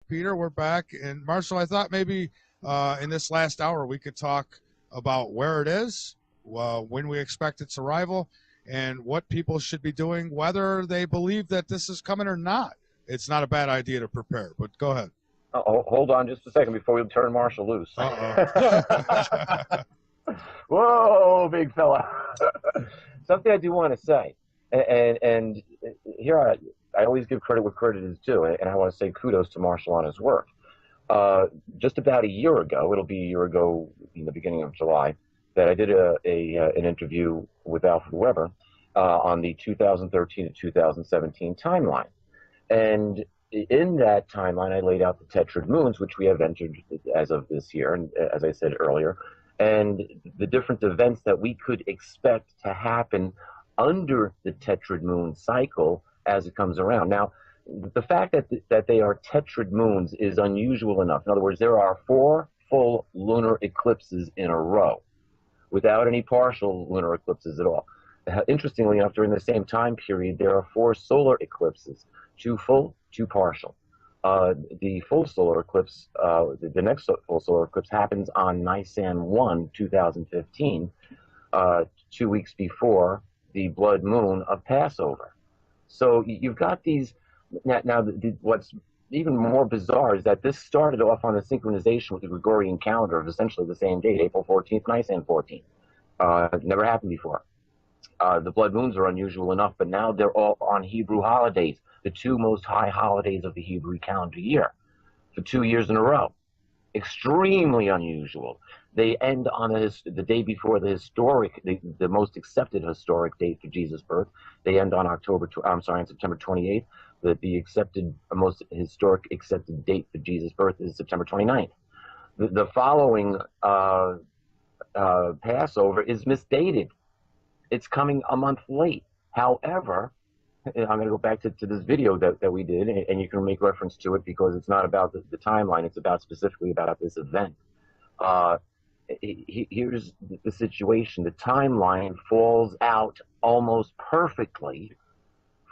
Peter. We're back. And Marshall, I thought maybe in this last hour we could talk about where it is, when we expect its arrival, and what people should be doing, whether they believe that this is coming or not. It's not a bad idea to prepare, but go ahead. Hold on just a second before we turn Marshall loose. Uh-oh. Whoa, big fella. Something I do want to say, and here I always give credit where credit is due, and I want to say kudos to Marshall on his work. Just about a year ago, it'll be a year ago in the beginning of July, that I did an interview with Alfred Weber on the 2013 to 2017 timeline. And in that timeline, I laid out the tetrad moons, which we have entered as of this year, and as I said earlier, and the different events that we could expect to happen under the tetrad moon cycle as it comes around. Now, the fact that they are tetrad moons is unusual enough. In other words, there are 4 full lunar eclipses in a row without any partial lunar eclipses at all. Interestingly enough, during the same time period, there are 4 solar eclipses, 2 full, 2 partial. The full solar eclipse, the next full solar eclipse happens on Nisan 1, 2015, 2 weeks before the blood moon of Passover. So you've got these. Now what's even more bizarre is that this started off on a synchronization with the Gregorian calendar of essentially the same date, April 14th, Nisan 14th. Never happened before. The blood moons are unusual enough, but now they're all on Hebrew holidays, the 2 most high holidays of the Hebrew calendar year, for 2 years in a row. Extremely unusual. They end on the day before the historic, the most accepted historic date for Jesus' birth. They end on on September 28th. The accepted, most historic accepted date for Jesus' birth is September 29th. The following Passover is misdated. It's coming a month late. However, I'm going to go back to this video that we did, and you can make reference to it because it's not about the timeline. It's about specifically about this event. Here's the situation. The timeline falls out almost perfectly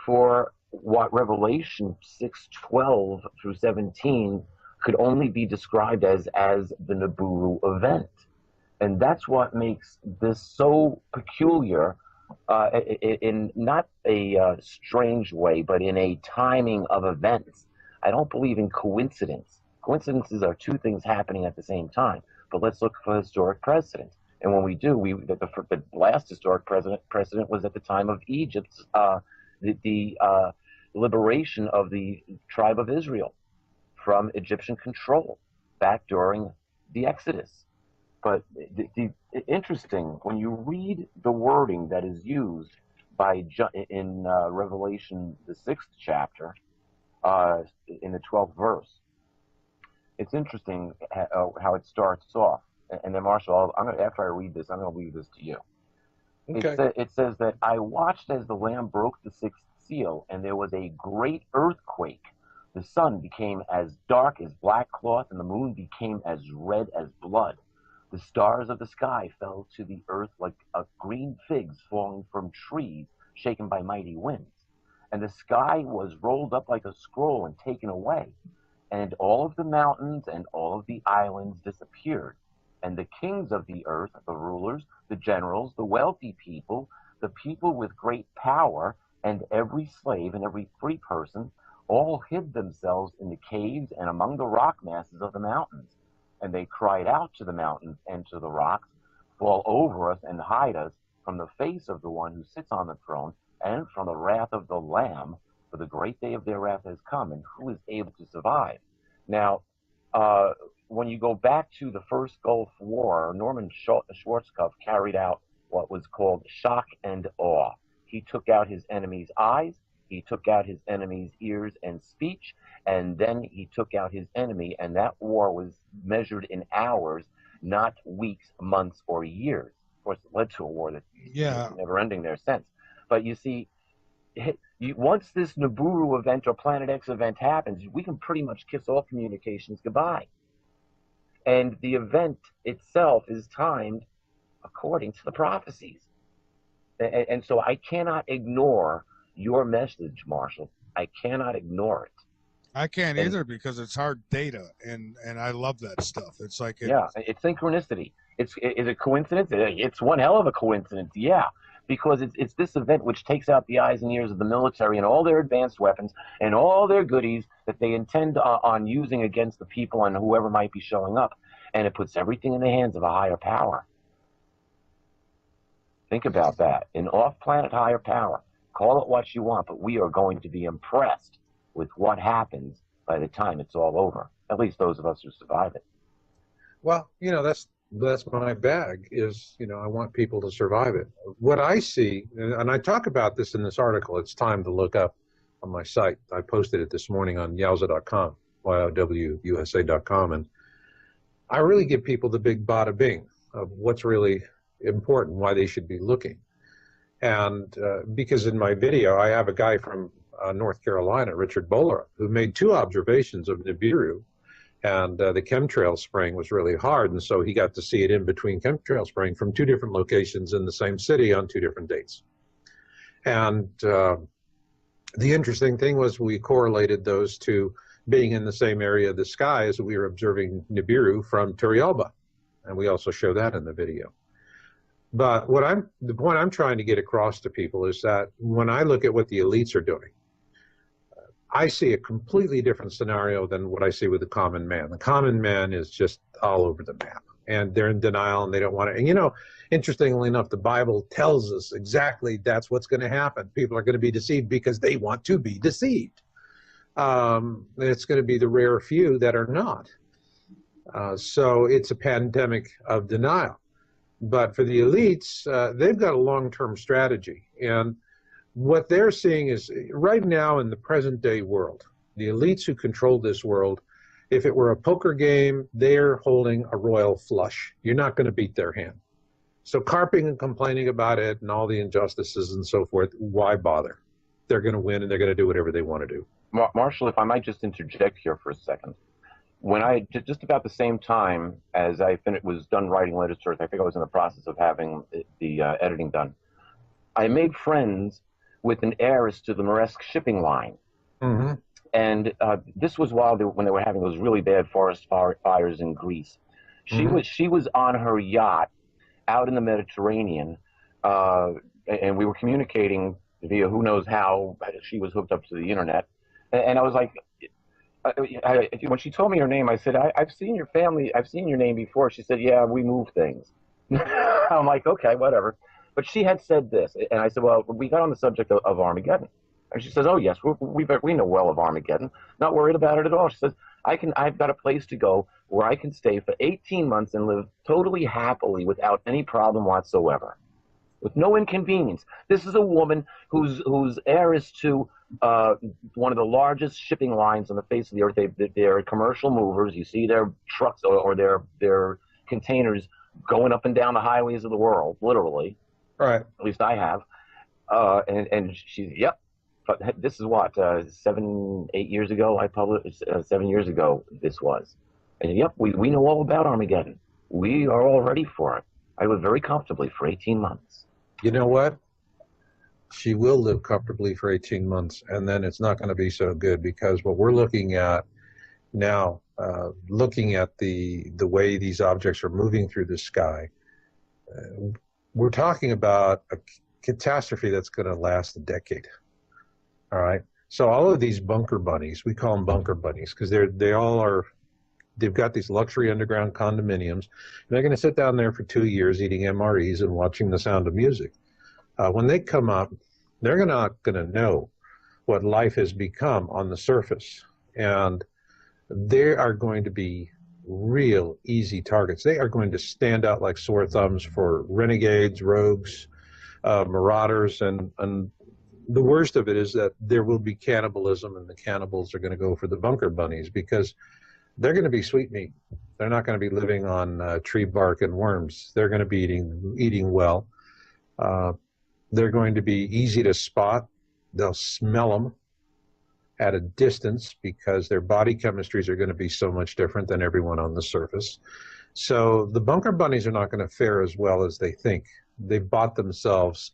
for what Revelation 6:12 through 17 could only be described as the Nibiru event. And that's what makes this so peculiar, in not a strange way, but in a timing of events. I don't believe in coincidence. Coincidences are 2 things happening at the same time. But let's look for historic precedent. And when we do, the last historic precedent was at the time of Egypt's the liberation of the tribe of Israel from Egyptian control back during the Exodus. But interesting, when you read the wording that is used in Revelation, the 6th chapter, in the 12th verse, it's interesting how it starts off. And then, Marshall, after I read this, I'm going to leave this to you. Okay. It says that I watched as the Lamb broke the 6th seal, and there was a great earthquake. The sun became as dark as black cloth, and the moon became as red as blood. The stars of the sky fell to the earth like green figs falling from trees shaken by mighty winds. And the sky was rolled up like a scroll and taken away. And all of the mountains and all of the islands disappeared. And the kings of the earth, the rulers, the generals, the wealthy people, the people with great power, and every slave and every free person, all hid themselves in the caves and among the rock masses of the mountains. And they cried out to the mountains and to the rocks, fall over us and hide us from the face of the one who sits on the throne and from the wrath of the Lamb, for the great day of their wrath has come, and who is able to survive? Now, when you go back to the first Gulf War, Norman Schwarzkopf carried out what was called shock and awe. He took out his enemy's eyes, he took out his enemy's ears and speech, and then he took out his enemy, and that war was measured in hours, not weeks, months, or years. Of course, it led to a war that's never ending there since. But you see, once this Nibiru event or Planet X event happens, we can pretty much kiss all communications goodbye. And the event itself is timed according to the prophecies. And so I cannot ignore your message, Marshall. I cannot ignore it. I can't And either because it's hard data, and I love that stuff. It's like yeah, it's synchronicity. Is it coincidence? It's one hell of a coincidence, yeah, because it's this event which takes out the eyes and ears of the military and all their advanced weapons and all their goodies that they intend on using against the people and whoever might be showing up, and it puts everything in the hands of a higher power. Think about that. An off-planet higher power. Call it what you want, but we are going to be impressed with what happens by the time it's all over. At least those of us who survive it. Well, that's my bag is, I want people to survive it. What I see, and I talk about this in this article, it's time to look up on my site. I posted it this morning on yowza.com, YOWUSA.com, and I really give people the big bada bing of what's really important, why they should be looking. And because in my video, I have a guy from North Carolina, Richard Bowler, who made 2 observations of Nibiru, and the chemtrail spraying was really hard, and so he got to see it in between chemtrail spraying from 2 different locations in the same city on 2 different dates. And the interesting thing was we correlated those to being in the same area of the sky as we were observing Nibiru from Turrialba, and we also show that in the video. But the point I'm trying to get across to people is that when I look at what the elites are doing, I see a completely different scenario than what I see with the common man. The common man is just all over the map, and they're in denial, and they don't want to. And interestingly enough, the Bible tells us exactly that's what's going to happen. People are going to be deceived because they want to be deceived. It's going to be the rare few that are not. So it's a pandemic of denial. But for the elites, they've got a long-term strategy. And what they're seeing is right now in the present day world, the elites who control this world, if it were a poker game, they're holding a royal flush. You're not going to beat their hand. So carping and complaining about it and all the injustices and so forth, why bother? They're going to win and they're going to do whatever they want to do. Marshall, if I might just interject here for a second. When just about the same time as I was done writing Letters to Earth, I think I was in the process of having the editing done, I made friends with an heiress to the MORE shipping line. Mm-hmm. And this was when they were having those really bad forest fires in Greece. She was on her yacht out in the Mediterranean, and we were communicating via who knows how. She was hooked up to the internet. And I was like, when she told me her name, I said, I've seen your family, I've seen your name before. She said, yeah, we move things. I'm like, okay, whatever. But she had said this, and I said, well, we got on the subject of Armageddon. And she says, oh, yes, we know well of Armageddon. Not worried about it at all. She says, I've got a place to go where I can stay for 18 months and live totally happily without any problem whatsoever, with no inconvenience. This is a woman who's heiress to one of the largest shipping lines on the face of the earth. They're commercial movers. You see their trucks or their containers going up and down the highways of the world, literally. Right. At least I have. And she's, yep. But this is what, 7, 8 years ago I published, 7 years ago this was. And yep, we know all about Armageddon. We are all ready for it. I live very comfortably for 18 months. You know what? She will live comfortably for 18 months, and then it's not going to be so good, because what we're looking at now, looking at the way these objects are moving through the sky, we're talking about a catastrophe that's going to last a decade. All right. So all of these bunker bunnies, we call them bunker bunnies because they've got these luxury underground condominiums. And they're going to sit down there for 2 years eating MREs and watching The Sound of Music. When they come up, they're not going to know what life has become on the surface. And they are going to be real easy targets. They are going to stand out like sore thumbs for renegades, rogues, marauders, and the worst of it is that there will be cannibalism, and the cannibals are going to go for the bunker bunnies because they're going to be sweet meat. They're not going to be living on tree bark and worms. They're going to be eating well. They're going to be easy to spot. They'll smell them at a distance because their body chemistries are going to be so much different than everyone on the surface. So the bunker bunnies are not going to fare as well as they think. They've bought themselves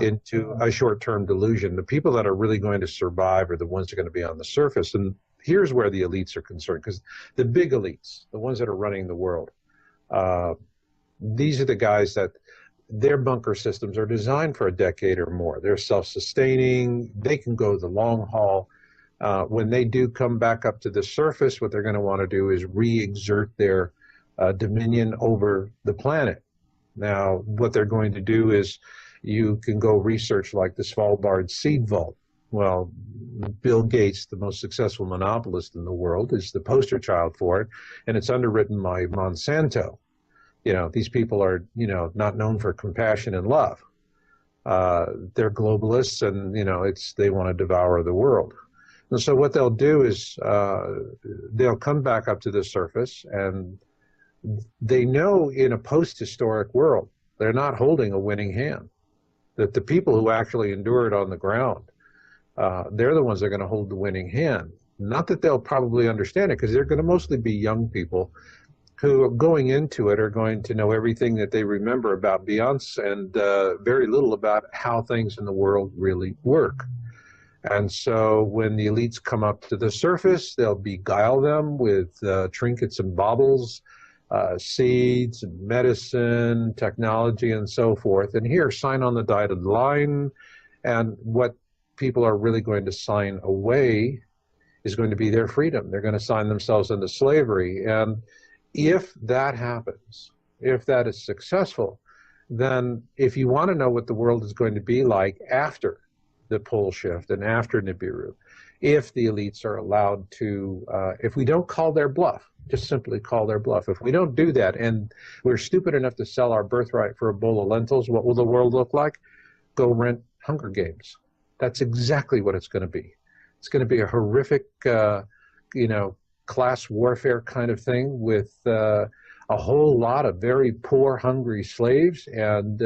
into a short-term delusion. The people that are really going to survive are the ones that are going to be on the surface. And here's where the elites are concerned, because the big elites, the ones that are running the world, these are the guys that their bunker systems are designed for a decade or more. They're self-sustaining. They can go the long haul. When they do come back up to the surface, what they're going to want to do is re-exert their dominion over the planet. Now, what they're going to do is you can go research like the Svalbard seed vault. Well, Bill Gates, the most successful monopolist in the world, is the poster child for it, and it's underwritten by Monsanto. You know, these people are, you know, not known for compassion and love. They're globalists, and, you know, they want to devour the world. And so what they'll do is they'll come back up to the surface, and they know in a post-historic world, they're not holding a winning hand. That the people who actually endure it on the ground, they're the ones that are going to hold the winning hand. Not that they'll probably understand it, because they're going to mostly be young people who going into it are going to know everything that they remember about Beyonce and very little about how things in the world really work. And so when the elites come up to the surface, they'll beguile them with trinkets and baubles, seeds, and medicine, technology, and so forth. And here, sign on the dotted line. And what people are really going to sign away is going to be their freedom. They're going to sign themselves into slavery. And if that happens, if that is successful, then if you want to know what the world is going to be like after the pole shift and after Nibiru, if the elites are allowed to, if we don't call their bluff, just simply call their bluff. If we don't do that, and we're stupid enough to sell our birthright for a bowl of lentils, what will the world look like? Go rent Hunger Games. That's exactly what it's going to be. It's going to be a horrific, you know, class warfare kind of thing with a whole lot of very poor, hungry slaves and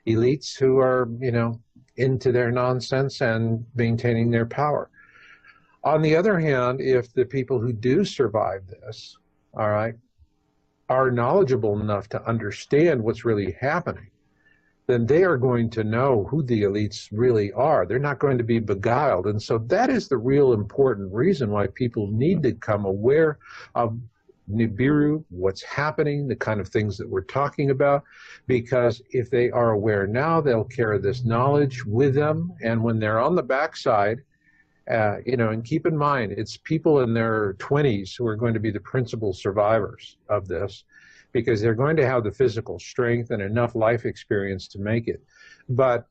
elites who are, you know, into their nonsense and maintaining their power. On the other hand, if the people who do survive this, all right, are knowledgeable enough to understand what's really happening, then they are going to know who the elites really are. They're not going to be beguiled. And so that is the real important reason why people need to become aware of Nibiru, what's happening, the kind of things that we're talking about, because if they are aware now, they'll carry this knowledge with them. And when they're on the backside, you know, and keep in mind, it's people in their 20s who are going to be the principal survivors of this, because they're going to have the physical strength and enough life experience to make it. But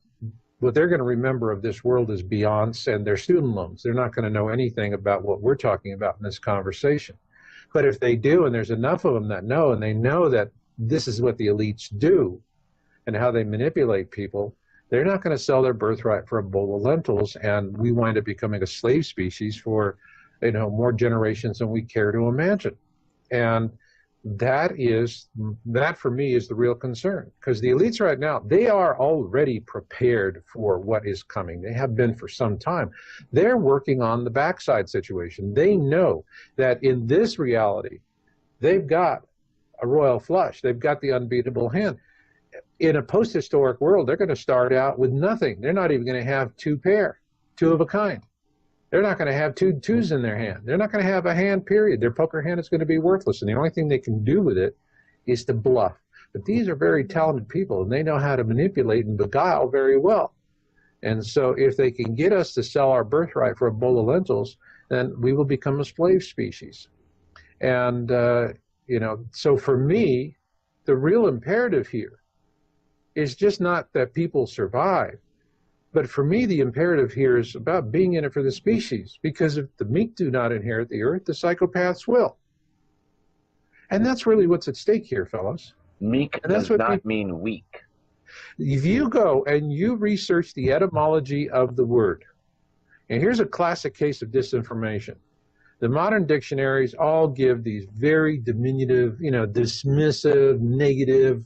what they're going to remember of this world is Beyonce and their student loans. They're not going to know anything about what we're talking about in this conversation. But if they do, and there's enough of them that know, and they know that this is what the elites do and how they manipulate people, they're not going to sell their birthright for a bowl of lentils, and we wind up becoming a slave species for, you know, more generations than we care to imagine. And that for me is the real concern, because the elites right now, they are already prepared for what is coming. They have been for some time. They're working on the backside situation. They know that in this reality, they've got a royal flush. They've got the unbeatable hand. In a post-historic world, they're going to start out with nothing. They're not even going to have two of a kind. They're not going to have two twos in their hand. They're not going to have a hand, period. Their poker hand is going to be worthless, and the only thing they can do with it is to bluff. But these are very talented people, and they know how to manipulate and beguile very well. And so if they can get us to sell our birthright for a bowl of lentils, then we will become a slave species. And, you know, so for me, the real imperative here is just not that people survive. But for me, the imperative here is about being in it for the species, because if the meek do not inherit the earth, the psychopaths will. And that's really what's at stake here, fellows. Meek does not mean weak. If you go and you research the etymology of the word, and here's a classic case of disinformation. The modern dictionaries all give these very diminutive, you know, dismissive, negative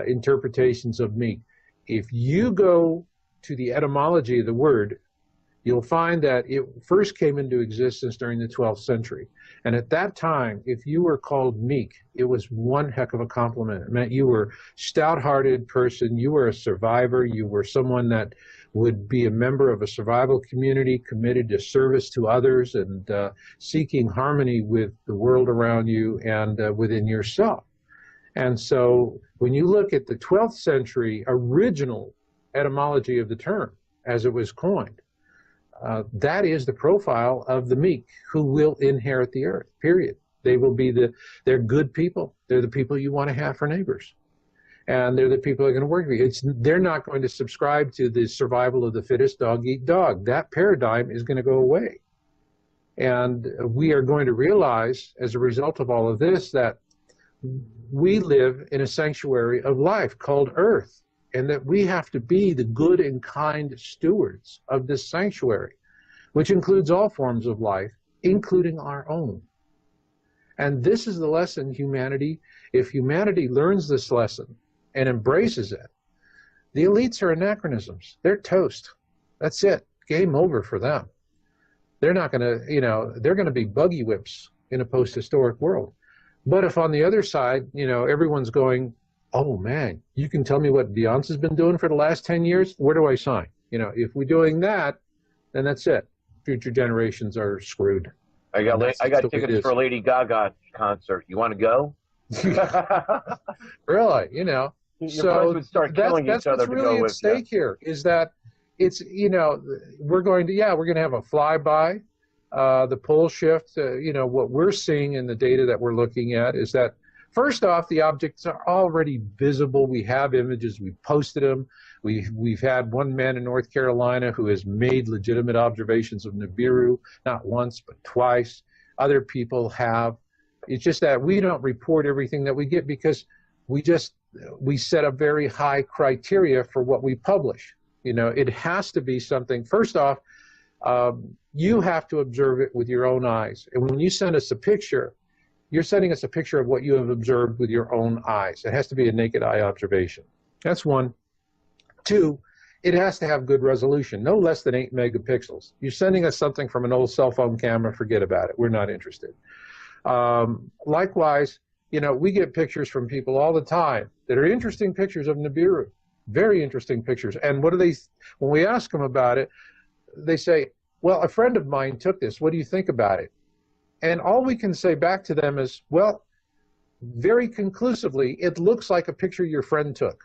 interpretations of meek. If you go to the etymology of the word, you'll find that it first came into existence during the 12th century. And at that time, if you were called meek, it was one heck of a compliment. It meant you were a stout-hearted person, you were a survivor, you were someone that would be a member of a survival community committed to service to others and seeking harmony with the world around you and within yourself. And so when you look at the 12th century original etymology of the term as it was coined, that is the profile of the meek who will inherit the earth, period. They will be they're good people. They're the people you want to have for neighbors. And they're the people that are going to work for you. They're not going to subscribe to the survival of the fittest, dog eat dog. That paradigm is going to go away. And we are going to realize as a result of all of this that we live in a sanctuary of life called Earth, and that we have to be the good and kind stewards of this sanctuary, which includes all forms of life, including our own. And this is the lesson humanity, if humanity learns this lesson and embraces it, the elites are anachronisms. They're toast. That's it. Game over for them. They're not going to, they're going to be buggy whips in a post-historic world. But if on the other side, everyone's going, oh man, you can tell me what Beyonce's been doing for the last 10 years? Where do I sign? If we're doing that, then that's it. Future generations are screwed. I got tickets for a Lady Gaga concert. You want to go? Really, So would start killing that's each other what's really at stake here is that it's, we're going to have a flyby. The pole shift, what we're seeing in the data that we're looking at is that, first off, the objects are already visible. We have images. We've posted them. We've had one man in North Carolina who has made legitimate observations of Nibiru, not once, but twice. Other people have. It's just that we don't report everything that we get because we set a very high criteria for what we publish. It has to be something, first off, you have to observe it with your own eyes. And when you send us a picture, you're sending us a picture of what you have observed with your own eyes. It has to be a naked eye observation. That's one. Two, it has to have good resolution, no less than 8 megapixels. You're sending us something from an old cell phone camera, forget about it. We're not interested. Likewise, we get pictures from people all the time that are interesting pictures of Nibiru, very interesting pictures. And what do they, when we ask them about it, they say, well, a friend of mine took this. What do you think about it? And all we can say back to them is, well, very conclusively, it looks like a picture your friend took.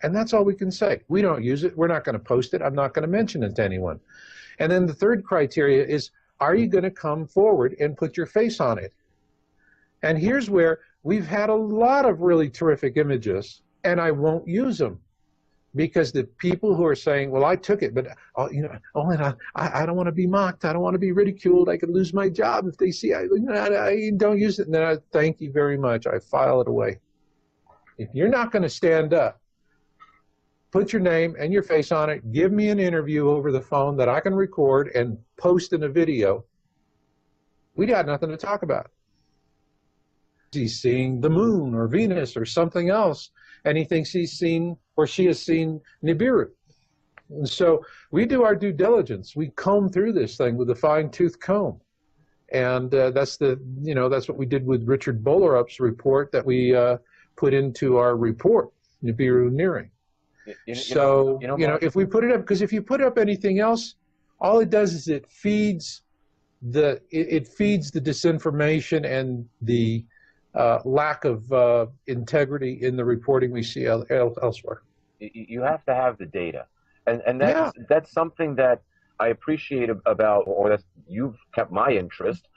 And that's all we can say. We don't use it. We're not going to post it. I'm not going to mention it to anyone. And then the third criteria is, are you going to come forward and put your face on it? And here's where we've had a lot of really terrific images, and I won't use them. Because the people who are saying, well, I took it, but I don't want to be mocked. I don't want to be ridiculed. I could lose my job if they see I don't use it. And then I thank you very much. I file it away. If you're not going to stand up, put your name and your face on it, give me an interview over the phone that I can record and post in a video, we got nothing to talk about. He's seeing the moon or Venus or something else, and he thinks he's seen or she has seen Nibiru. And so we do our due diligence. We comb through this thing with a fine-tooth comb. And that's what we did with Richard Bolerup's report that we put into our report, Nibiru Nearing. If we put it up, because if you put up anything else, all it does is it feeds the disinformation and the lack of integrity in the reporting we see elsewhere. You have to have the data, and that's something that I appreciate about, or that you've kept my interest,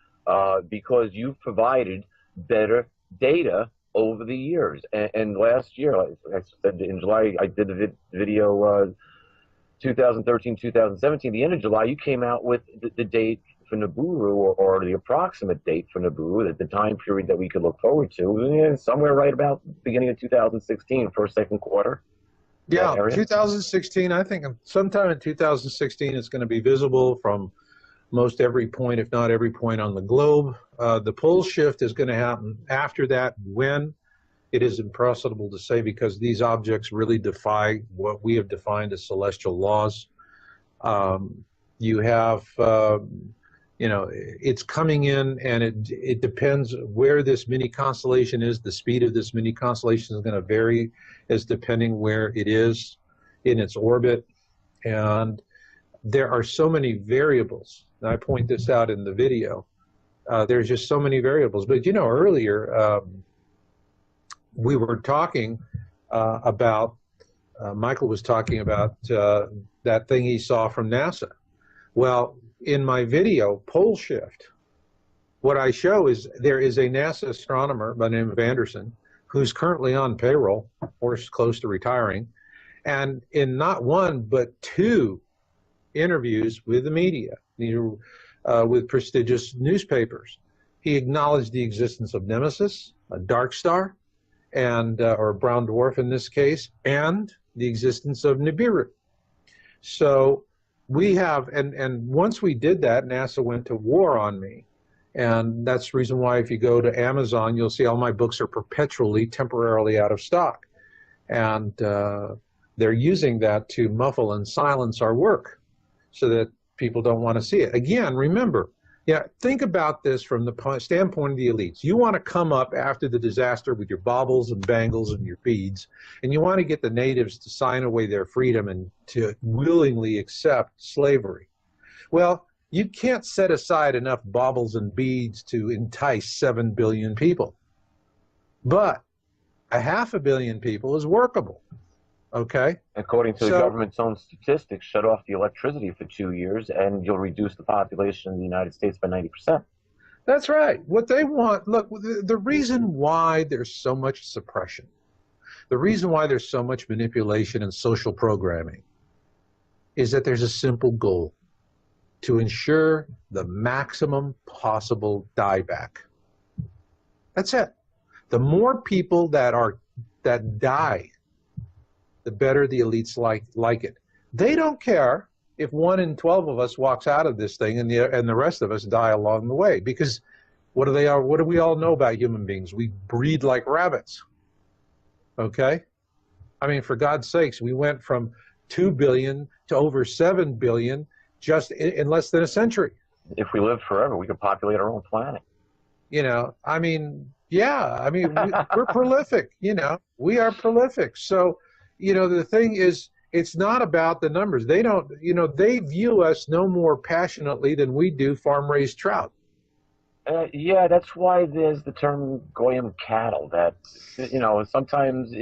because you've provided better data over the years. And last year, like I said in July, I did the video 2013, 2017. The end of July, you came out with the date for Nibiru, or the approximate date for Nibiru, at the time period that we could look forward to, somewhere right about beginning of 2016, first, second quarter. Yeah, 2016, I think sometime in 2016 it's going to be visible from most every point, if not every point on the globe. The pole shift is going to happen after that. When? It is impossible to say, because these objects really defy what we have defined as celestial laws. You have, you know, it's coming in, and it depends where this mini constellation is. The speed of this mini constellation is going to vary as depending where it is in its orbit. And there are so many variables. And I point this out in the video. There's just so many variables. But, you know, earlier we were talking about, Michael was talking about that thing he saw from NASA. Well, in my video, Pole Shift, what I show is there is a NASA astronomer by the name of Anderson who's currently on payroll or is close to retiring. And in not one, but two interviews with the media, with prestigious newspapers, he acknowledged the existence of Nemesis, a dark star, and or a brown dwarf in this case, and the existence of Nibiru. So we have, and once we did that, NASA went to war on me. And that's the reason why if you go to Amazon, you'll see all my books are perpetually, temporarily out of stock. And they're using that to muffle and silence our work so that people don't want to see it. Again, remember, yeah, think about this from the standpoint of the elites. You want to come up after the disaster with your baubles and bangles and your beads, and you want to get the natives to sign away their freedom and to willingly accept slavery. Well, you can't set aside enough baubles and beads to entice 7 billion people. But 500 million people is workable. Okay. According to the government's own statistics, shut off the electricity for 2 years and you'll reduce the population in the United States by 90%. That's right. What they want, look, the reason why there's so much suppression, the reason why there's so much manipulation and social programming is that there's a simple goal: to ensure the maximum possible dieback. That's it. The more people that die, the better the elites like it. They don't care if 1 in 12 of us walks out of this thing and the rest of us die along the way, because what do we all know about human beings? We breed like rabbits. Okay? I mean, for God's sakes, we went from 2 billion to over 7 billion just in less than a century. If we lived forever, we could populate our own planet. You know, I mean, yeah, I mean, we're prolific, you know, we are prolific. So, you know, the thing is, it's not about the numbers. They don't, you know, they view us no more passionately than we do farm-raised trout. Yeah, that's why there's the term Goyim cattle. That, you know, sometimes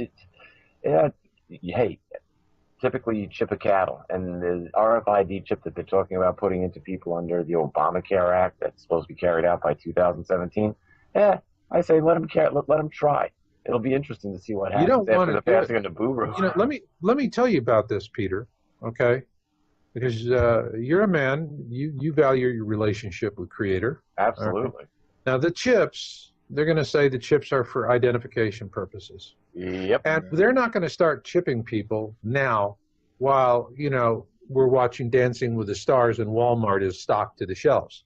hey, typically you chip a cattle, and the RFID chip that they're talking about putting into people under the Obamacare Act that's supposed to be carried out by 2017. I say let them try. It'll be interesting to see what happens after the passing of Nibiru. You know, let me tell you about this, Peter. Okay, because you're a man. You value your relationship with Creator. Absolutely. Right? Now the chips, they're going to say the chips are for identification purposes. Yep. And they're not going to start chipping people now, while you know we're watching Dancing with the Stars and Walmart is stocked to the shelves.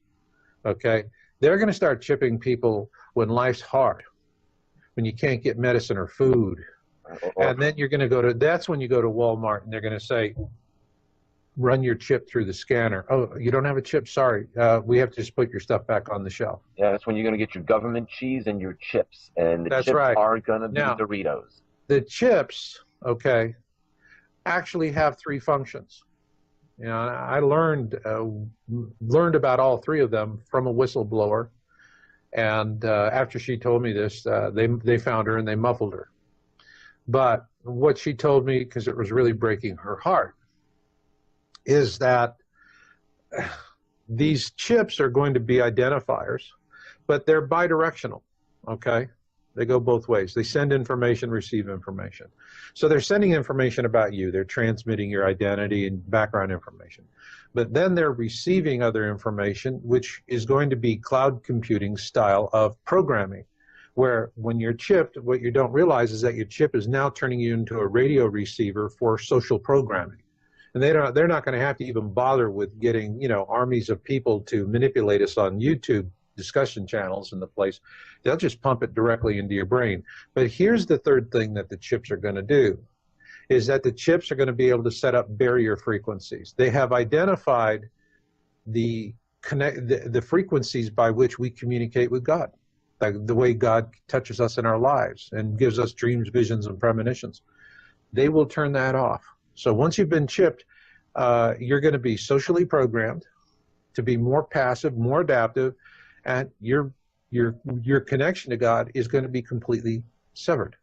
Okay, they're going to start chipping people when life's hard, when you can't get medicine or food. And then you're going to that's when you go to Walmart and they're going to say, run your chip through the scanner. Oh, you don't have a chip? Sorry. We have to just put your stuff back on the shelf. Yeah, that's when you're going to get your government cheese and your chips. And the chips are going to be Doritos. The chips, okay, actually have 3 functions. You know, I learned about all 3 of them from a whistleblower. And after she told me this, they found her and they muffled her. But what she told me, because it was really breaking her heart, is that these chips are going to be identifiers, but they're bidirectional, okay? They go both ways. They send information, receive information. So they're sending information about you. They're transmitting your identity and background information. But then they're receiving other information, which is going to be cloud computing style of programming, where when you're chipped, what you don't realize is that your chip is now turning you into a radio receiver for social programming. And they're not going to have to even bother with getting, you know, armies of people to manipulate us on YouTube discussion channels in the place. They'll just pump it directly into your brain. But here's the third thing that the chips are going to do, is that the chips are going to be able to set up barrier frequencies. They have identified the frequencies by which we communicate with God, like the way God touches us in our lives and gives us dreams, visions, and premonitions. They will turn that off. So once you've been chipped, you're going to be socially programmed to be more passive, more adaptive, and your connection to God is going to be completely severed.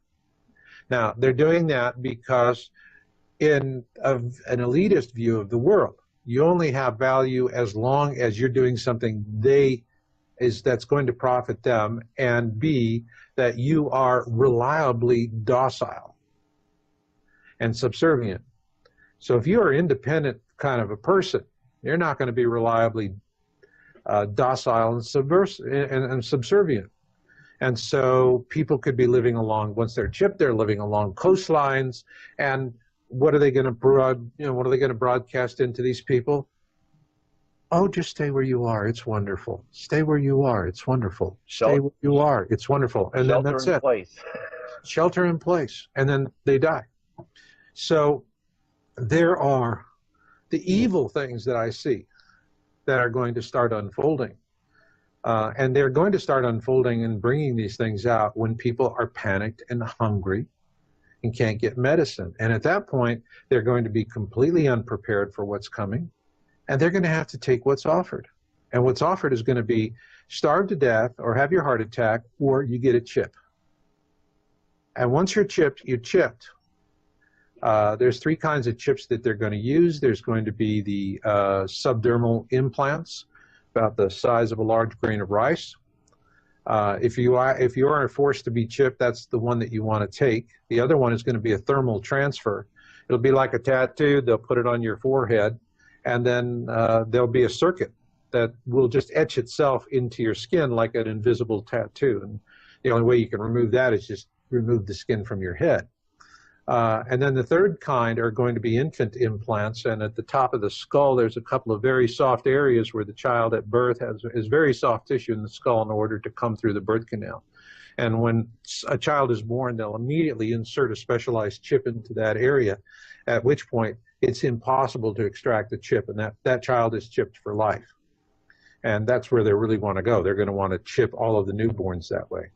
Now, they're doing that because in an elitist view of the world, you only have value as long as you're doing something that's going to profit them, and B, that you are reliably docile and subservient. So if you are independent kind of a person, you're not going to be reliably docile and subservient. And so people could be living along, once they're chipped, they're living along coastlines. And what are they going to broadcast into these people? Oh, just stay where you are. It's wonderful. Stay where you are. It's wonderful. Stay where you are. It's wonderful. And then that's it. Shelter in place. Shelter in place. And then they die. So there are the evil things that I see that are going to start unfolding. And they're going to start unfolding and bringing these things out when people are panicked and hungry and can't get medicine. And at that point, they're going to be completely unprepared for what's coming. And they're going to have to take what's offered. And what's offered is going to be starve to death or have your heart attack, or you get a chip. And once you're chipped, you're chipped. There's three kinds of chips that they're going to use. There's going to be the subdermal implants, about the size of a large grain of rice. If you are forced to be chipped, that's the one that you want to take. The other one is going to be a thermal transfer. It'll be like a tattoo. They'll put it on your forehead, and then there'll be a circuit that will just etch itself into your skin like an invisible tattoo. And the only way you can remove that is just remove the skin from your head. And then the third kind are going to be infant implants, and at the top of the skull there's a couple of very soft areas where the child at birth has very soft tissue in the skull in order to come through the birth canal. And when a child is born, they'll immediately insert a specialized chip into that area, at which point it's impossible to extract the chip, and that child is chipped for life. And that's where they really want to go. They're going to want to chip all of the newborns that way.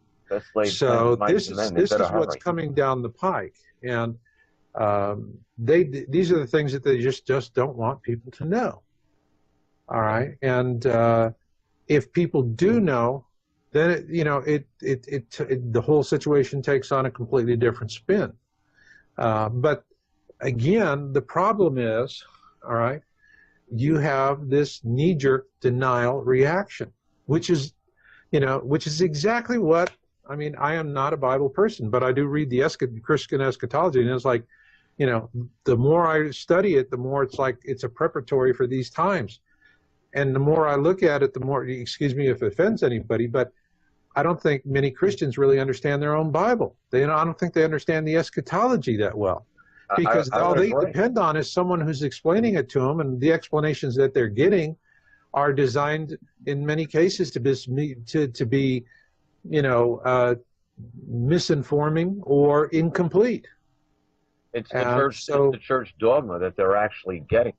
So this is what's coming down the pike. And these are the things that they just don't want people to know. All right. And if people do know, then the whole situation takes on a completely different spin. But again, the problem is, all right, you have this knee-jerk denial reaction, which is exactly what, I mean, I am not a Bible person, but I do read the Christian eschatology, and it's like, the more I study it, the more it's like it's a preparatory for these times. And the more I look at it, the more, excuse me if it offends anybody, but I don't think many Christians really understand their own Bible. I don't think they understand the eschatology that well. Because all they depend on is someone who's explaining it to them, and the explanations that they're getting are designed in many cases to be misinforming or incomplete. It's the church dogma that they're actually getting.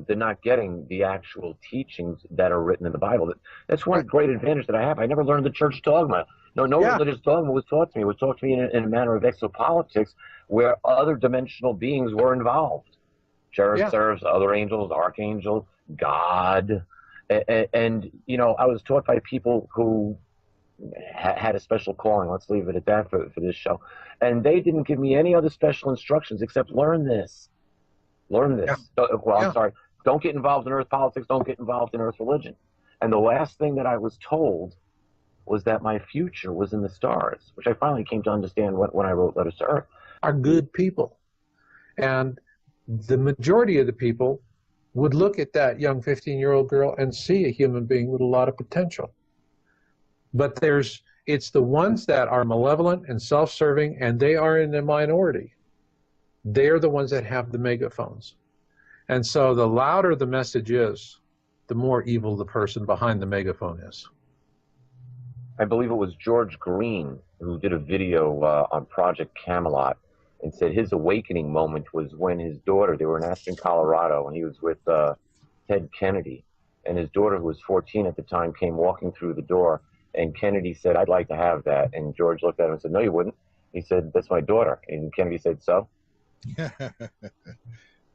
They're not getting the actual teachings that are written in the Bible. That's one great advantage that I have. I never learned the church dogma. No religious dogma was taught to me. It was taught to me in a manner of exopolitics, where other dimensional beings were involved. Cherub serves other angels, archangels, God. And I was taught by people who had a special calling. Let's leave it at that for this show. And they didn't give me any other special instructions except learn this. Learn this. I'm sorry. Don't get involved in earth politics. Don't get involved in earth religion. And the last thing that I was told was that my future was in the stars, which I finally came to understand when I wrote Letters to Earth. Are good people. And the majority of the people would look at that young 15-year-old girl and see a human being with a lot of potential. But it's the ones that are malevolent and self-serving, and they are in the minority. They're the ones that have the megaphones. And so the louder the message is, the more evil the person behind the megaphone is. I believe it was George Green who did a video on Project Camelot, and said his awakening moment was when his daughter, they were in Aspen, Colorado, and he was with Ted Kennedy. And his daughter, who was 14 at the time, came walking through the door. And Kennedy said, "I'd like to have that." And George looked at him and said, "No, you wouldn't." He said, "That's my daughter." And Kennedy said, "So?"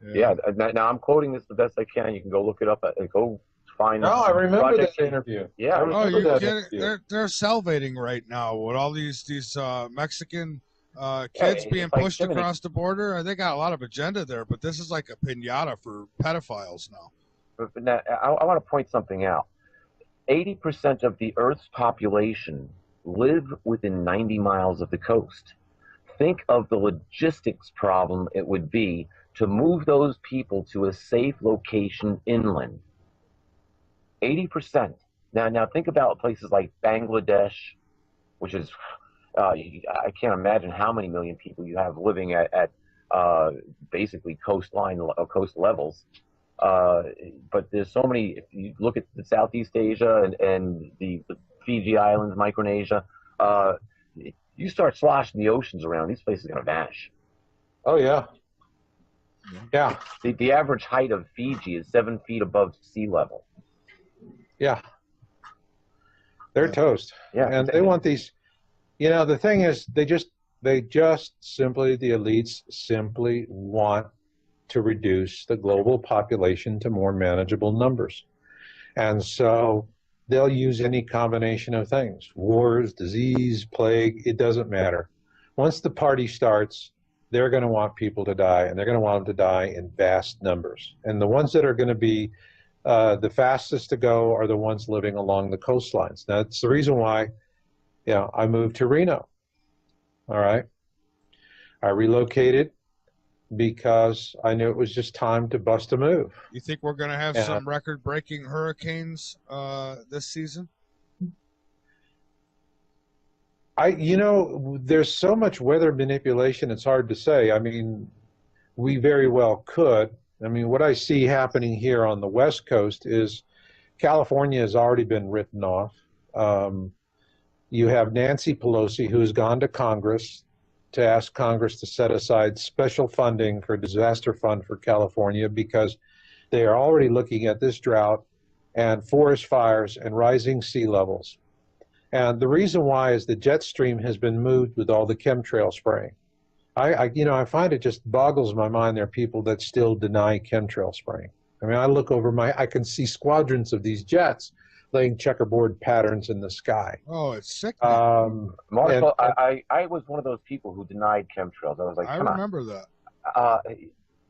Yeah. Now I'm quoting this the best I can. You can go look it up. Go find. No, I remember Project. that interview. Yeah. I remember that interview. They're salivating right now with all these Mexican kids being pushed across the border. They got a lot of agenda there, but this is like a piñata for pedophiles now. But now, I want to point something out. 80% of the Earth's population live within 90 miles of the coast. Think of the logistics problem it would be to move those people to a safe location inland. 80%. Now think about places like Bangladesh, which is, I can't imagine how many million people you have living at basically coast levels. But there's so many. If you look at the Southeast Asia and the Fiji Islands, Micronesia, you start sloshing the oceans around, these places are going to vanish. Oh yeah, yeah. The average height of Fiji is 7 feet above sea level. Yeah, they're toast. Yeah, and they want these. You know, the thing is, they just simply, the elites simply want to reduce the global population to more manageable numbers. And so they'll use any combination of things: wars, disease, plague, it doesn't matter. Once the party starts, they're going to want people to die, and they're going to want them to die in vast numbers. And the ones that are going to be the fastest to go are the ones living along the coastlines. That's the reason why, you know, I moved to Reno. All right. I relocated because I knew it was just time to bust a move. You think we're going to have some record-breaking hurricanes this season? You know, there's so much weather manipulation, it's hard to say. I mean, we very well could. I mean, what I see happening here on the West Coast is California has already been written off. You have Nancy Pelosi, who's gone to Congress to ask Congress to set aside special funding for disaster fund for California, because they are already looking at this drought and forest fires and rising sea levels. And the reason why is the jet stream has been moved with all the chemtrail spraying. I find it just boggles my mind there are people that still deny chemtrail spraying. I mean, I look over I can see squadrons of these jets laying checkerboard patterns in the sky. Oh, it's sick. Marshall, I was one of those people who denied chemtrails. I was like, come on. I remember that.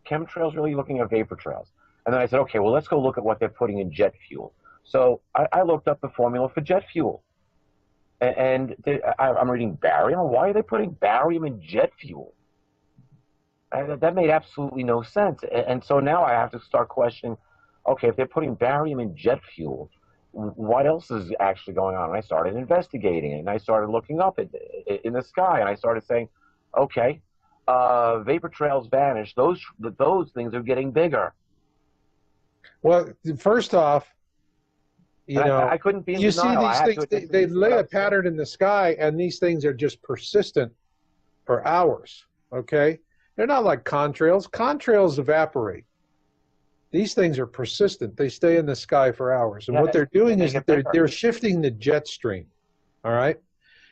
Chemtrails, really looking at vapor trails. And then I said, okay, well, let's go look at what they're putting in jet fuel. So I looked up the formula for jet fuel. And I'm reading barium. Why are they putting barium in jet fuel? That made absolutely no sense. And so now I have to start questioning, okay, if they're putting barium in jet fuel, what else is actually going on? And I started investigating it, and I started looking up in the sky, and I started saying, okay, vapor trails vanish. Those things are getting bigger. Well, first off, I couldn't be in denial. You see these things, they lay a pattern in the sky, and these things are just persistent for hours, okay? They're not like contrails. Contrails evaporate. These things are persistent. They stay in the sky for hours. And what they're doing is they're shifting the jet stream, all right?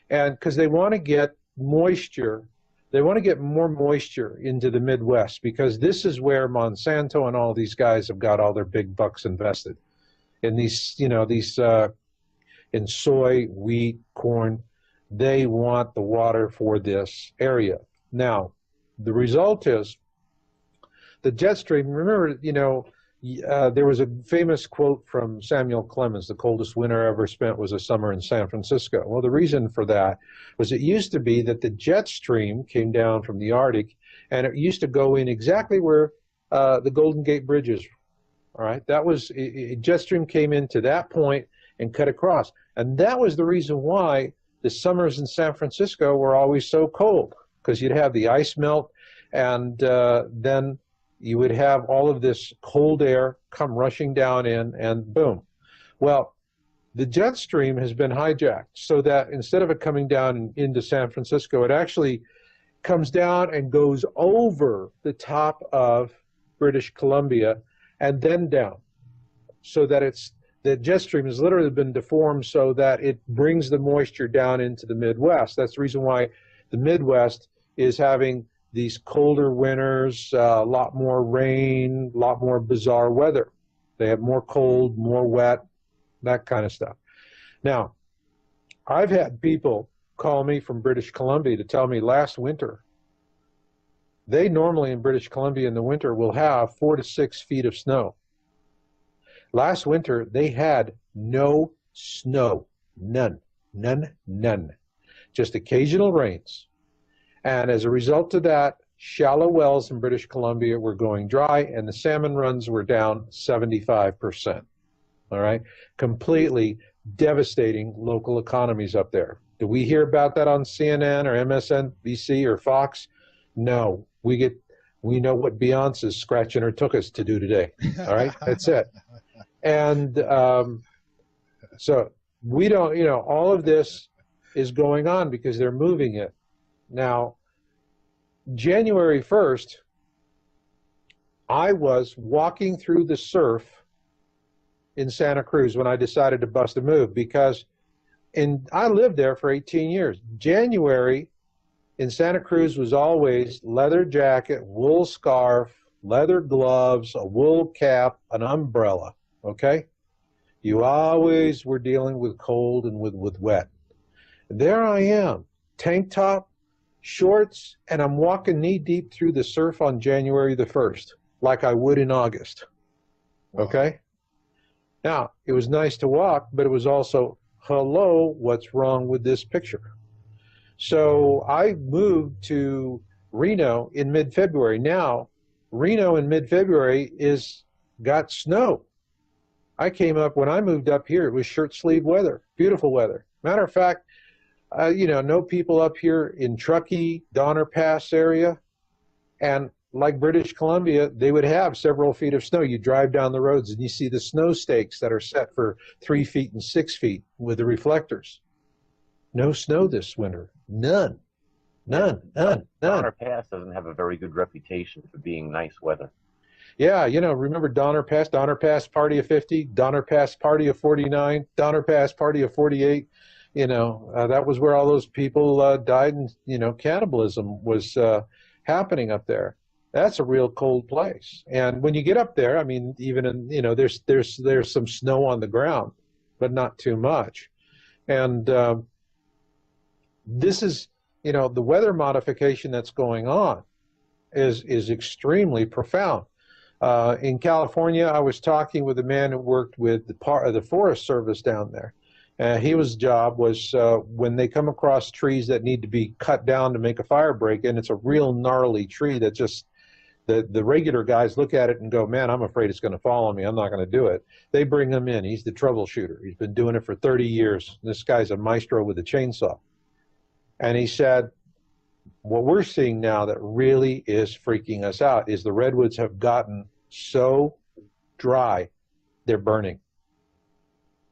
And because they want to get moisture, they want to get more moisture into the Midwest, because this is where Monsanto and all these guys have got all their big bucks invested. In these, in soy, wheat, corn, they want the water for this area. Now, the result is the jet stream. Remember, there was a famous quote from Samuel Clemens: "The coldest winter I ever spent was a summer in San Francisco." Well, the reason for that was it used to be that the jet stream came down from the Arctic, and it used to go in exactly where the Golden Gate Bridge is. All right, that was jet stream came into that point and cut across, and that was the reason why the summers in San Francisco were always so cold, because you'd have the ice melt, and then you would have all of this cold air come rushing down in, and boom. Well, the jet stream has been hijacked so that instead of it coming down into San Francisco, it actually comes down and goes over the top of British Columbia and then down, so that the jet stream has literally been deformed so that it brings the moisture down into the Midwest. That's the reason why the Midwest is having these colder winters, a lot more rain, a lot more bizarre weather. They have more cold, more wet, that kind of stuff. Now, I've had people call me from British Columbia to tell me last winter, they normally in British Columbia in the winter will have 4 to 6 feet of snow. Last winter, they had no snow. None. None. None. Just occasional rains. And as a result of that, shallow wells in British Columbia were going dry, and the salmon runs were down 75%. All right? Completely devastating local economies up there. Do we hear about that on CNN or MSNBC or Fox? No. We know what Beyonce's scratching her tuchus to do today. All right? That's it. And so we don't, all of this is going on because they're moving it. Now, January 1st, I was walking through the surf in Santa Cruz when I decided to bust a move, because I lived there for 18 years. January in Santa Cruz was always leather jacket, wool scarf, leather gloves, a wool cap, an umbrella, okay? You always were dealing with cold and with wet. There I am, tank top, shorts, and I'm walking knee-deep through the surf on January the 1st, like I would in August, okay? Now, it was nice to walk, but it was also, hello, what's wrong with this picture? So I moved to Reno in mid-February. Now, Reno in mid-February got snow. I came up, when I moved up here, it was shirt-sleeve weather, beautiful weather. Matter of fact, know people up here in Truckee, Donner Pass area, and like British Columbia, they would have several feet of snow. You drive down the roads and you see the snow stakes that are set for 3 feet and 6 feet with the reflectors. No snow this winter. None. None. Donner Pass doesn't have a very good reputation for being nice weather. Yeah, remember Donner Pass party of 50, Donner Pass party of 49, Donner Pass party of 48. That was where all those people died, and, cannibalism was happening up there. That's a real cold place. And when you get up there, I mean, even in, there's some snow on the ground, but not too much. And this is, the weather modification that's going on is extremely profound. In California, I was talking with a man who worked with the Forest Service down there. His job was when they come across trees that need to be cut down to make a fire break, and it's a real gnarly tree that just, the regular guys look at it and go, man, I'm afraid it's going to fall on me. I'm not going to do it. They bring him in. He's the troubleshooter. He's been doing it for 30 years. This guy's a maestro with a chainsaw. And he said, what we're seeing now that really is freaking us out is the redwoods have gotten so dry, they're burning.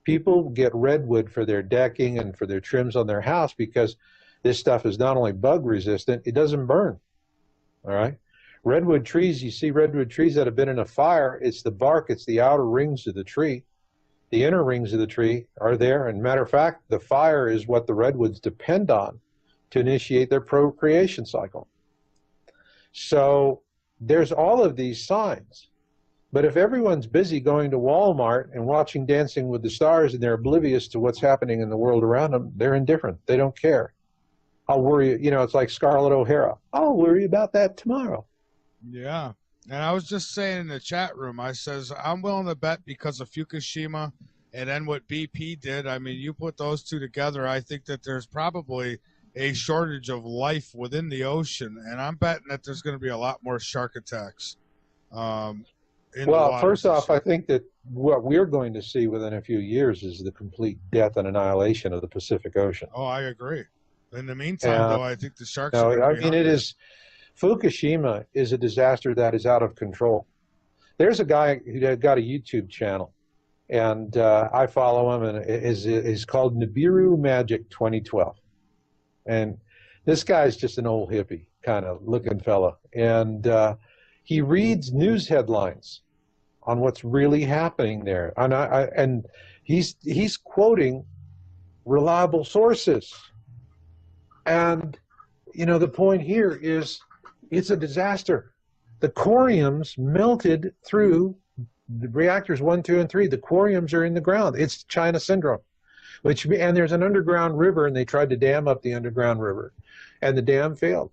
People get redwood for their decking and for their trims on their house because this stuff is not only bug resistant, it doesn't burn. All right? Redwood trees, you see redwood trees that have been in a fire, it's the bark, it's the outer rings of the tree. The inner rings of the tree are there. And matter of fact, the fire is what the redwoods depend on to initiate their procreation cycle. So there's all of these signs. But if everyone's busy going to Walmart and watching Dancing with the Stars and they're oblivious to what's happening in the world around them, they're indifferent. They don't care. I'll worry, it's like Scarlett O'Hara. I'll worry about that tomorrow. Yeah. And I was just saying in the chat room, I says, I'm willing to bet because of Fukushima and then what BP did. I mean, you put those two together, I think that there's probably a shortage of life within the ocean. And I'm betting that there's going to be a lot more shark attacks. Well, first off, I think that what we're going to see within a few years is the complete death and annihilation of the Pacific Ocean. Oh, I agree. In the meantime, though, I think the sharks are I mean, Fukushima is a disaster that is out of control. There's a guy who got a YouTube channel, and I follow him, and is called Nibiru Magic 2012. And this guy is just an old hippie. kind of looking fella, and he reads news headlines on what's really happening there, and he's quoting reliable sources. And the point here is it's a disaster. The coriums melted through the reactors 1, 2, and 3. The coriums are in the ground. It's China syndrome, and there's an underground river, and they tried to dam up the underground river, and the dam failed.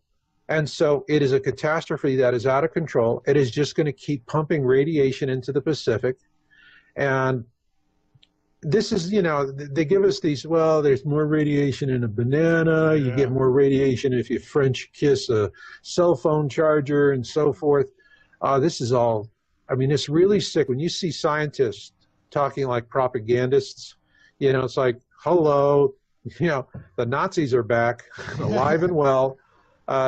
And so it is a catastrophe that is out of control. It is just going to keep pumping radiation into the Pacific. And this is, they give us these, well, there's more radiation in a banana. You get more radiation if you French kiss a cell phone charger and so forth. This is all, it's really sick. When you see scientists talking like propagandists, it's like, hello, the Nazis are back, alive and well.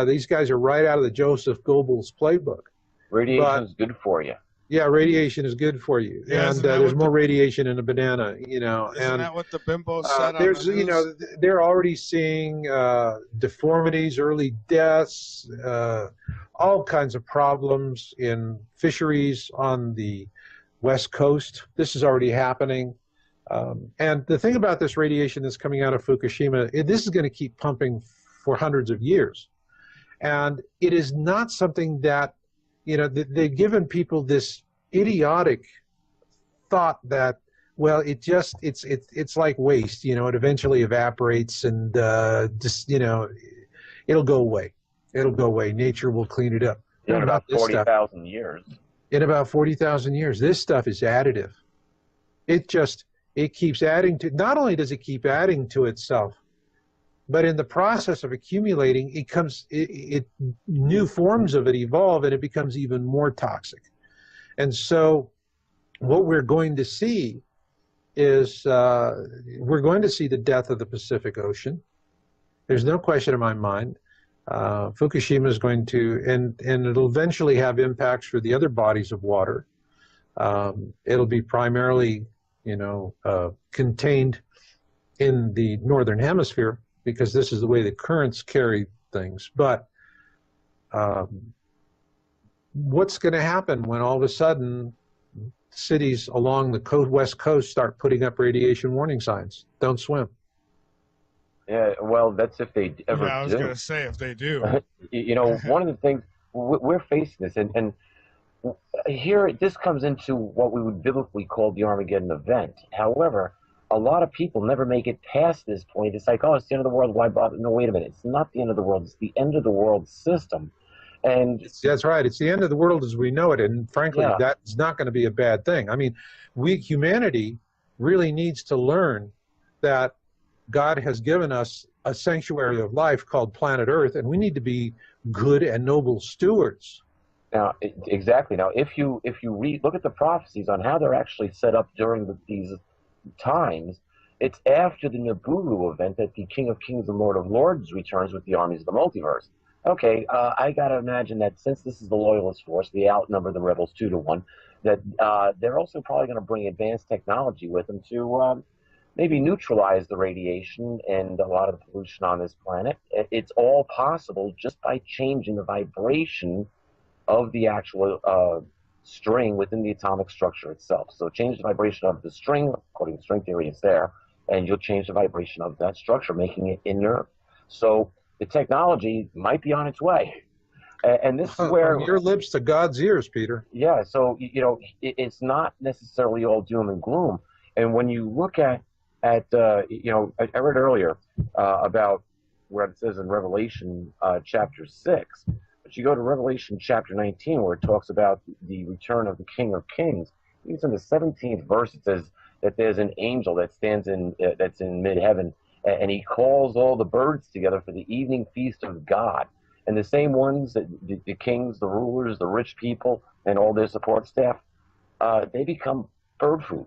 These guys are right out of the Joseph Goebbels playbook. Radiation is good for you. Yeah, radiation is good for you, and there's more radiation in a banana. Isn't that what the bimbo said? There's, they're already seeing deformities, early deaths, all kinds of problems in fisheries on the West Coast. This is already happening. And the thing about this radiation that's coming out of Fukushima, this is going to keep pumping for hundreds of years. And it is not something that, they've given people this idiotic thought that, well, it's like waste, it eventually evaporates and it'll go away. It'll go away. Nature will clean it up. In about 40,000 years. In about 40,000 years. This stuff is additive. It keeps adding to, not only does it keep adding to itself, but in the process of accumulating, new forms of it evolve, and it becomes even more toxic. And so what we're going to see is we're going to see the death of the Pacific Ocean. There's no question in my mind. Fukushima is going to, and it'll eventually have impacts for the other bodies of water. It'll be primarily, contained in the northern hemisphere, because this is the way the currents carry things. But what's going to happen when all of a sudden cities along the west coast start putting up radiation warning signs? Don't swim. Yeah, well, that's if they ever do. I was going to say, if they do. One of the things, we're facing this, and here this comes into what we would biblically call the Armageddon event. However, a lot of people never make it past this point. It's like, oh, it's the end of the world. Why bother? No, wait a minute. It's not the end of the world. It's the end of the world system. And that's right. It's the end of the world as we know it. And frankly, that's not going to be a bad thing. Humanity really needs to learn that God has given us a sanctuary of life called planet Earth, and we need to be good and noble stewards. Now, exactly. Now, if you look at the prophecies on how they're actually set up during these times, it's after the Nibiru event that the King of Kings and Lord of Lords returns with the armies of the multiverse. Okay, I got to imagine that since this is the Loyalist force, they outnumber the rebels 2-1, that they're also probably going to bring advanced technology with them to maybe neutralize the radiation and a lot of the pollution on this planet. It's all possible just by changing the vibration of the actual string within the atomic structure itself. So change the vibration of the string, according to string theory, it's there, and you'll change the vibration of that structure, making it inert. So the technology might be on its way. And this is where... From your lips to God's ears, Peter. Yeah, so, it's not necessarily all doom and gloom. And when you look at I read earlier about where it says in Revelation chapter 6, but you go to Revelation chapter 19 where it talks about the return of the King of Kings. Even in the 17th verse, it says that there's an angel that stands that's in mid-heaven, and he calls all the birds together for the evening feast of God. And the same ones, the kings, the rulers, the rich people, and all their support staff, they become bird food.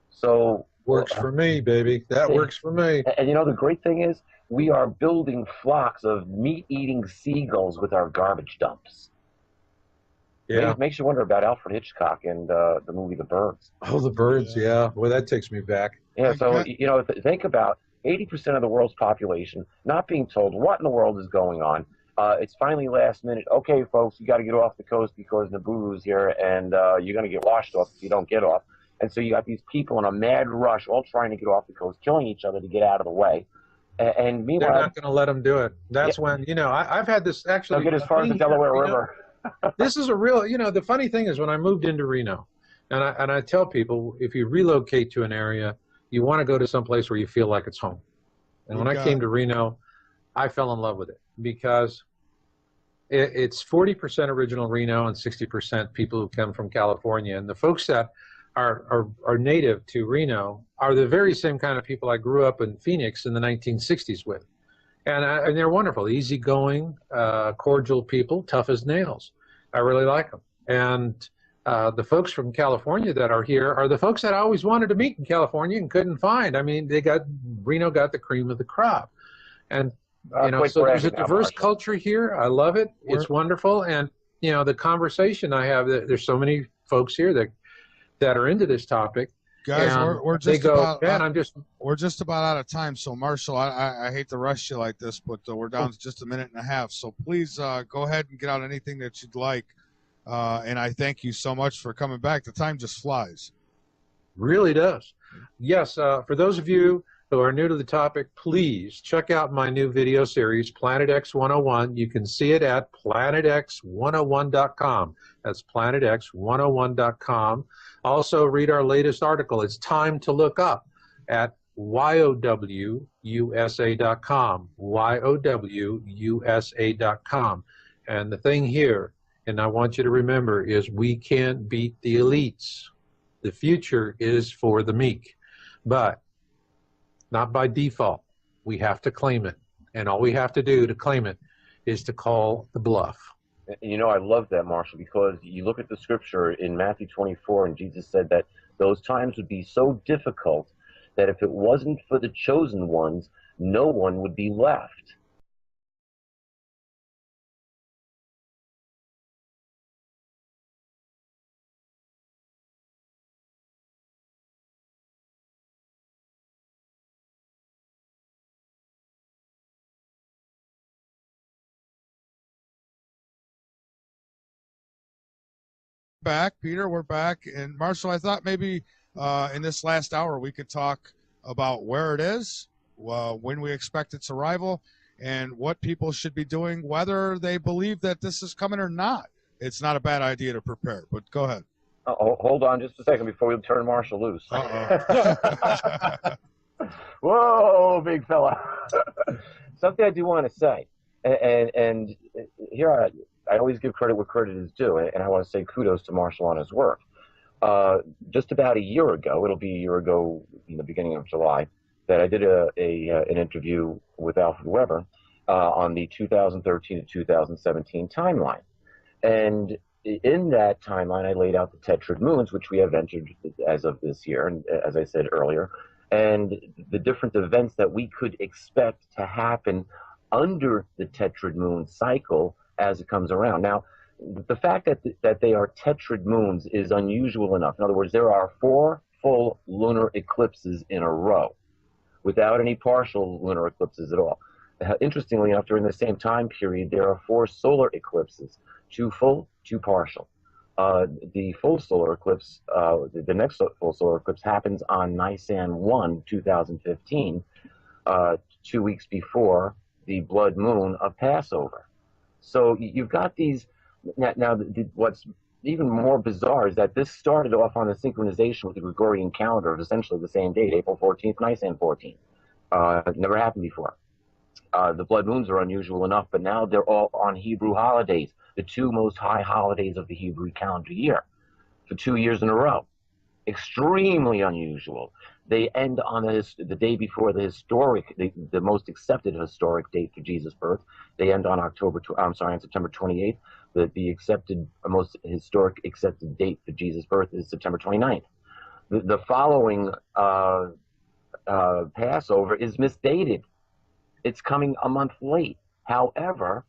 So... Works for me, baby. That works for me. And the great thing is, we are building flocks of meat-eating seagulls with our garbage dumps. Yeah. It makes you wonder about Alfred Hitchcock and the movie The Birds. Oh, The Birds, yeah. Well, that takes me back. Yeah, so, think about 80% of the world's population not being told what in the world is going on, It's finally last minute. Okay, folks, you got to get off the coast because Nibiru's here, and you're going to get washed off if you don't get off. And so you got these people in a mad rush, all trying to get off the coast, killing each other to get out of the way. And meanwhile, they're not going to let them do it. That's when, you know, I've had this actually. They'll get as far as the Delaware River. This is a real, you know, the funny thing is when I moved into Reno, and I tell people, if you relocate to an area, you want to go to some place where you feel like it's home. And when I came to Reno, I fell in love with it because it's 40% original Reno and 60% people who come from California. And the folks that are native to Reno are the very same kind of people I grew up in Phoenix in the 1960s with. And they're wonderful, easygoing, cordial people, tough as nails. I really like them. And the folks from California that are here are the folks that I always wanted to meet in California and couldn't find. I mean, Reno got the cream of the crop. And, you know, so there's a diverse culture here. I love it. It's wonderful. And, you know, the conversation I have, there's so many folks here that are into this topic. Guys, we're just we're just about out of time. So, Marshall, I hate to rush you like this, but we're down to just a minute and a half. So please go ahead and get out anything that you'd like. And I thank you so much for coming back. The time just flies. Really does. Yes, for those of you who are new to the topic, please check out my new video series, Planet X 101. You can see it at planetx101.com. That's planetx101.com. Also, read our latest article. It's Time to Look Up at YOWUSA.com. YOWUSA.com. And the thing here, and I want you to remember, is we can't beat the elites. The future is for the meek. But not by default. We have to claim it. And all we have to do to claim it is to call the bluff. You know, I love that, Marshall, because you look at the scripture in Matthew 24, and Jesus said that those times would be so difficult that if it wasn't for the chosen ones, no one would be left. Back, Peter, we're back. And Marshall, I thought maybe in this last hour we could talk about where it is, when we expect its arrival, and what people should be doing, whether they believe that this is coming or not. It's not a bad idea to prepare, but go ahead. Hold on just a second before we turn Marshall loose. Whoa, big fella. Something I do want to say, and here I always give credit where credit is due, and I want to say kudos to Marshall on his work. Just about a year ago, it'll be a year ago in the beginning of July, that I did an interview with Alfred Weber on the 2013 to 2017 timeline. And in that timeline, I laid out the tetrad moons, which we have entered as of this year, and as I said earlier, and the different events that we could expect to happen under the tetrad moon cycle as it comes around. Now, the fact that they are tetrad moons is unusual enough. In other words, there are 4 full lunar eclipses in a row without any partial lunar eclipses at all. Interestingly enough, during the same time period, there are 4 solar eclipses, 2 full, 2 partial. The full solar eclipse, the next full solar eclipse happens on Nisan 1, 2015, 2 weeks before the blood moon of Passover. So you've got these, now what's even more bizarre is that this started off on a synchronization with the Gregorian calendar of essentially the same date, April 14th, Nisan 14th. Never happened before. The blood moons are unusual enough, but now they're all on Hebrew holidays, the 2 most high holidays of the Hebrew calendar year, for 2 years in a row. Extremely unusual. They end on the day before the most accepted historic date for Jesus' birth. They end on on September 28th. The accepted, most historic accepted date for Jesus' birth is September 29th. The following Passover is misdated. It's coming a month late. However,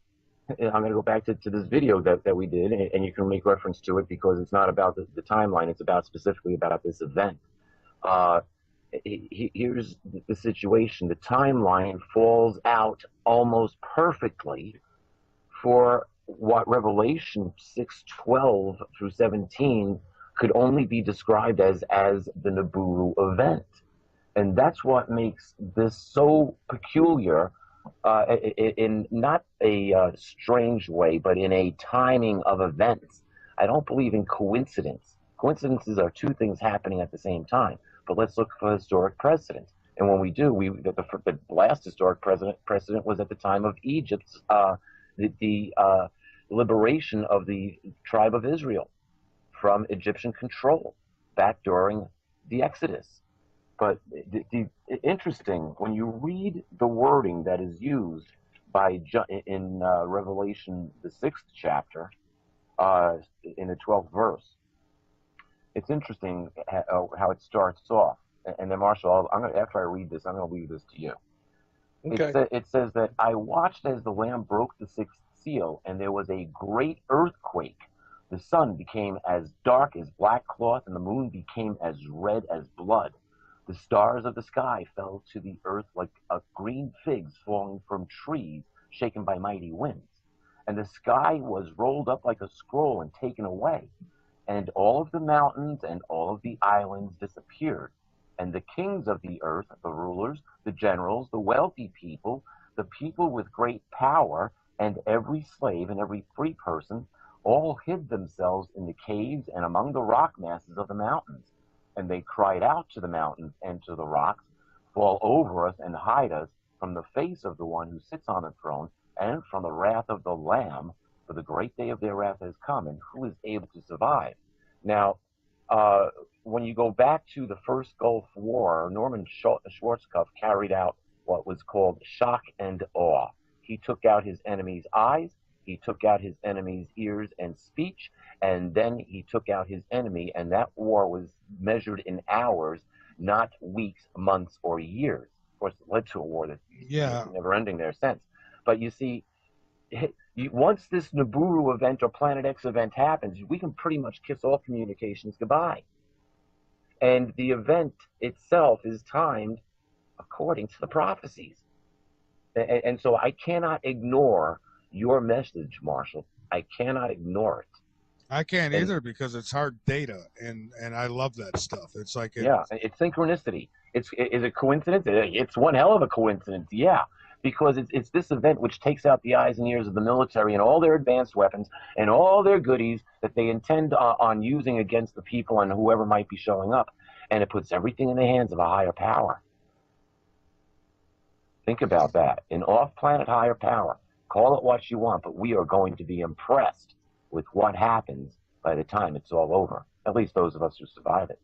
I'm going to go back to this video that we did, and you can make reference to it because it's not about the timeline. It's specifically about this event. Here's the situation. The timeline falls out almost perfectly for what Revelation 6:12 through 17 could only be described as the Nibiru event. And that's what makes this so peculiar, in not a strange way, but in a timing of events. I don't believe in coincidence. Coincidences are two things happening at the same time. But let's look for historic precedent. And when we do, the last historic precedent was at the time of Egypt's the liberation of the tribe of Israel from Egyptian control back during the Exodus. But interesting, when you read the wording that is used in Revelation, the 6th chapter, in the 12th verse, it's interesting how it starts off. And then, Marshall, after I read this, I'm going to leave this to you. Okay. It says that I watched as the Lamb broke the 6th seal, and there was a great earthquake. The sun became as dark as black cloth, and the moon became as red as blood. The stars of the sky fell to the earth like green figs falling from trees shaken by mighty winds. And the sky was rolled up like a scroll and taken away. And all of the mountains and all of the islands disappeared. And the kings of the earth, the rulers, the generals, the wealthy people, the people with great power, and every slave and every free person, all hid themselves in the caves and among the rock masses of the mountains. And they cried out to the mountains and to the rocks, fall over us and hide us from the face of the one who sits on the throne and from the wrath of the Lamb, for the great day of their wrath has come, and who is able to survive? Now, when you go back to the first Gulf War, Norman Schwarzkopf carried out what was called shock and awe. He took out his enemy's eyes, he took out his enemy's ears and speech, and then he took out his enemy, and that war was measured in hours, not weeks, months, or years. Of course, it led to a war that's never ending there since. But you see, once this Nibiru event or Planet X event happens, we can pretty much kiss all communications goodbye. And the event itself is timed according to the prophecies. And so I cannot ignore your message, Marshall. I cannot ignore it. I can't either, because it's hard data, and I love that stuff. It's like it's synchronicity. Is it coincidence? It's one hell of a coincidence, yeah, because it's this event which takes out the eyes and ears of the military and all their advanced weapons and all their goodies that they intend on using against the people and whoever might be showing up, and it puts everything in the hands of a higher power. Think about that. An off-planet higher power. Call it what you want, but we are going to be impressed with what happens by the time it's all over. At least those of us who survive it.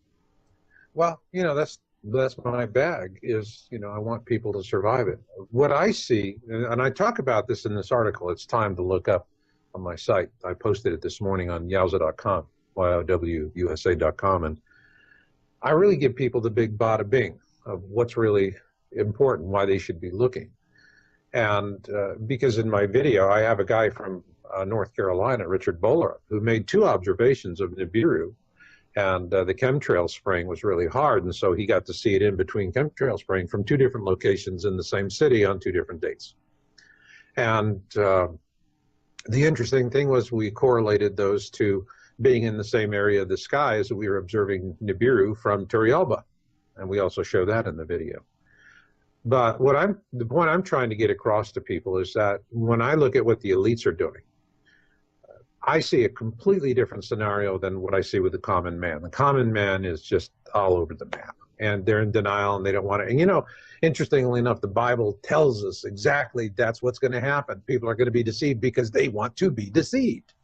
Well, that's my bag is, I want people to survive it. What I see, and I talk about this in this article, it's time to look up on my site. I posted it this morning on yowza.com, YOWUSA.com, and I really give people the big bada bing of what's really important, why they should be looking. And because in my video, I have a guy from North Carolina, Richard Bowler, who made 2 observations of Nibiru, and the chemtrail spraying was really hard, and so he got to see it in between chemtrail spraying from 2 different locations in the same city on 2 different dates. And the interesting thing was we correlated those to being in the same area of the sky as we were observing Nibiru from Turrialba, and we also show that in the video. But the point I'm trying to get across to people is that when I look at what the elites are doing, I see a completely different scenario than what I see with the common man. The common man is just all over the map, and they're in denial, and they don't want to. And interestingly enough, the Bible tells us exactly that's what's going to happen. People are going to be deceived because they want to be deceived.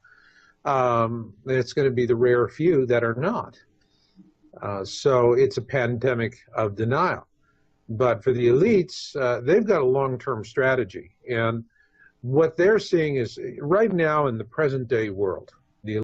It's going to be the rare few that are not. So it's a pandemic of denial. But for the elites, they've got a long-term strategy. And what they're seeing is right now in the present day world,